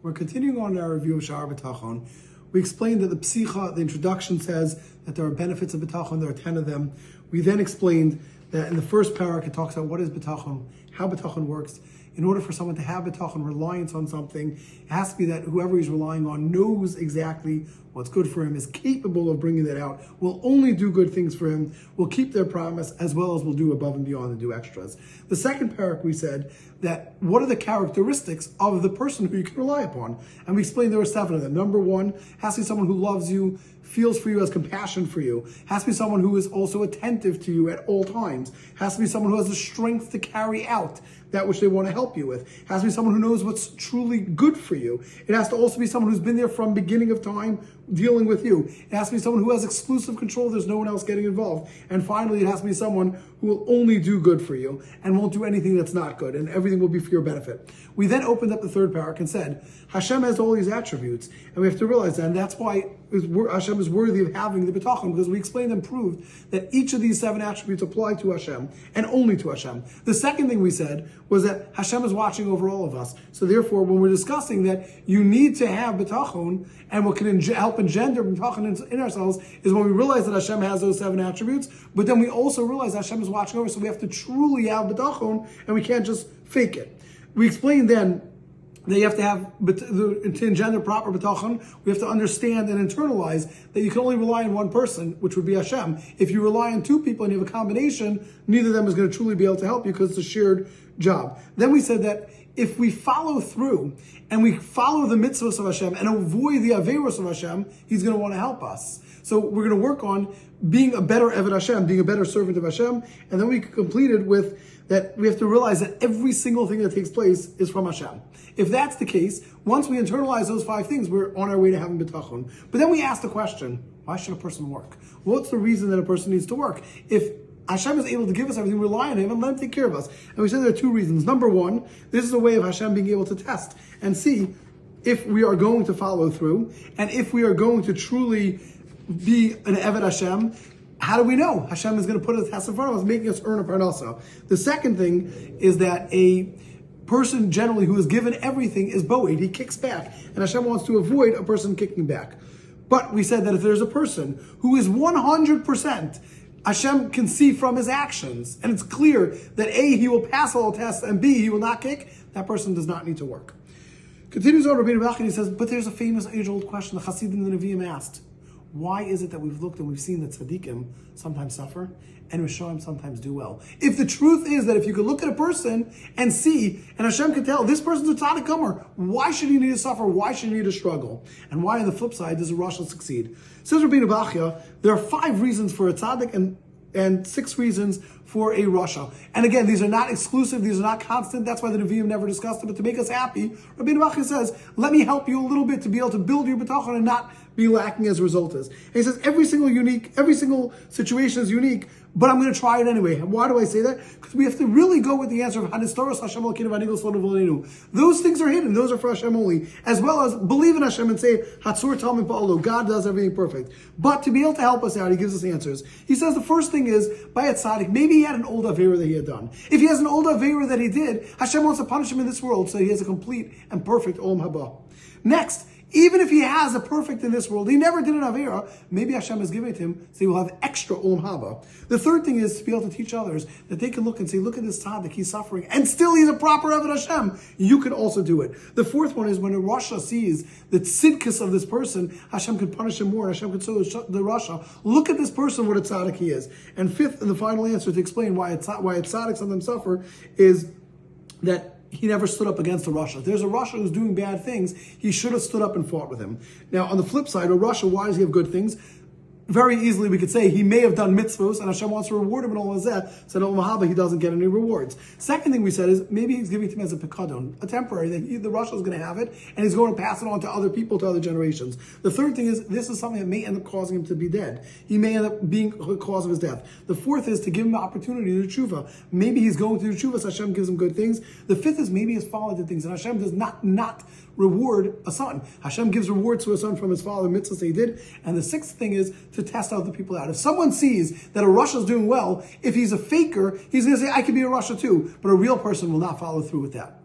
We're continuing on our review of Shiur B'tachon. We explained that the psicha, the introduction says that there are benefits of B'tachon, there are 10 of them. We then explained that in the first parak it talks about what is B'tachon, how B'tachon works. In order for someone to have B'tachon, reliance on something, it has to be that whoever he's relying on knows exactly what's good for him, is capable of bringing that out, will only do good things for him, will keep their promise, as well as will do above and beyond and do extras. The second parak we said that what are the characteristics of the person who you can rely upon? And we explained there were 7 of them. Number 1, has to be someone who loves you, feels for you, has compassion for you. Has to be someone who is also attentive to you at all times. Has to be someone who has the strength to carry out that which they want to help you with. Has to be someone who knows what's truly good for you. It has to also be someone who's been there from beginning of time dealing with you. It has to be someone who has exclusive control. There's no one else getting involved. And finally, it has to be someone who will only do good for you and won't do anything that's not good, and everything will be for your benefit. We then opened up the third parak and said, Hashem has all these attributes, and we have to realize that, and that's why Hashem is worthy of having the B'tachon, because we explained and proved that each of these 7 attributes apply to Hashem, and only to Hashem. The second thing we said was that Hashem is watching over all of us. So therefore, when we're discussing that you need to have B'tachon, and what can help engender B'tachon in ourselves is when we realize that Hashem has those 7 attributes, but then we also realize that Hashem is watching over, so we have to truly have B'tachon, and we can't just fake it. We explained then that you have to have, to engender proper B'tachon, we have to understand and internalize that you can only rely on one person, which would be Hashem. If you rely on 2 people and you have a combination, neither of them is going to truly be able to help you because it's a shared job. Then we said that if we follow through and we follow the mitzvahs of Hashem and avoid the averos of Hashem, He's going to want to help us. So we're going to work on being a better Eved Hashem, being a better servant of Hashem, and then we completed with that we have to realize that every single thing that takes place is from Hashem. If that's the case, once we internalize those 5 things, we're on our way to having B'tachon. But then we ask the question, why should a person work? What's the reason that a person needs to work? If Hashem is able to give us everything, we rely on Him and let Him take care of us. And we said there are 2 reasons. Number 1, this is a way of Hashem being able to test and see if we are going to follow through and if we are going to truly be an Eved Hashem. How do we know Hashem is going to put a test in front of us, making us earn a parnasa? The second thing is that a person generally who is given everything is bo'ed. He kicks back, and Hashem wants to avoid a person kicking back. But we said that if there's a person who is 100%, Hashem can see from his actions, and it's clear that A, he will pass all tests, and B, he will not kick, that person does not need to work. Continues on, Rabbeinu Bach, and he says, but there's a famous age-old question the Hasidim and the Nevi'im asked. Why is it that we've looked and we've seen that tzaddikim sometimes suffer and Rishonim sometimes do well? If the truth is that if you could look at a person and see, and Hashem can tell, this person's a tzaddik comer, why should he need to suffer? Why should he need to struggle? And why on the flip side does a Rasha succeed? Says Rabbeinu Bachya, there are 5 reasons for a tzaddik and 6 reasons for a Rasha. And again, these are not exclusive, these are not constant, that's why the Nevi'im never discussed it, but to make us happy, Rabbeinu Bachya says, let me help you a little bit to be able to build your B'tachon and not be lacking as a result is. And he says, every single situation is unique, but I'm going to try it anyway. Why do I say that? Because we have to really go with the answer of Hanistoros Hashem Elokeinu v'Hanigos Lo Nevolenu. Those things are hidden, those are for Hashem only, as well as believe in Hashem and say, Hatzur Talmid Pa'alo, God does everything perfect. But to be able to help us out, he gives us answers. He says the first thing is, by a tzaddik, maybe he had an old Avera that he had done. If he has an old Avera that he did, Hashem wants to punish him in this world, so he has a complete and perfect Olam Haba. Next, even if he has a perfect in this world, he never did an Avera, maybe Hashem is giving it to him, so he will have extra Olam Haba. The third thing is to be able to teach others that they can look and say, look at this tzaddik, he's suffering, and still he's a proper Eved Hashem. You can also do it. The fourth one is when a Rasha sees the tzidkus of this person, Hashem could punish him more, and Hashem could show the Rasha, look at this person, what a tzaddik he is. And fifth, and the final answer to explain why a tzaddik sometimes suffer is that he never stood up against a Rasha. If there's a Rasha who's doing bad things, he should have stood up and fought with him. Now, on the flip side, a Rasha, why does he have good things? Very easily we could say he may have done mitzvahs and Hashem wants to reward him and all of that. So in Olam Haba he doesn't get any rewards. Second thing we said is maybe he's giving it to him as a pekadon, a temporary, that the Rasha is going to have it and he's going to pass it on to other people, to other generations. The third thing is this is something that may end up causing him to be dead. He may end up being the cause of his death. The fourth is to give him an opportunity to do tshuva. Maybe he's going to do tshuva, so Hashem gives him good things. The fifth is maybe his father did things and Hashem does not reward a son. Hashem gives rewards to a son from his father, mitzvahs he did. And the sixth thing is to test other people out. If someone sees that a Rasha is doing well, if he's a faker, he's going to say, I can be a Rasha too. But a real person will not follow through with that.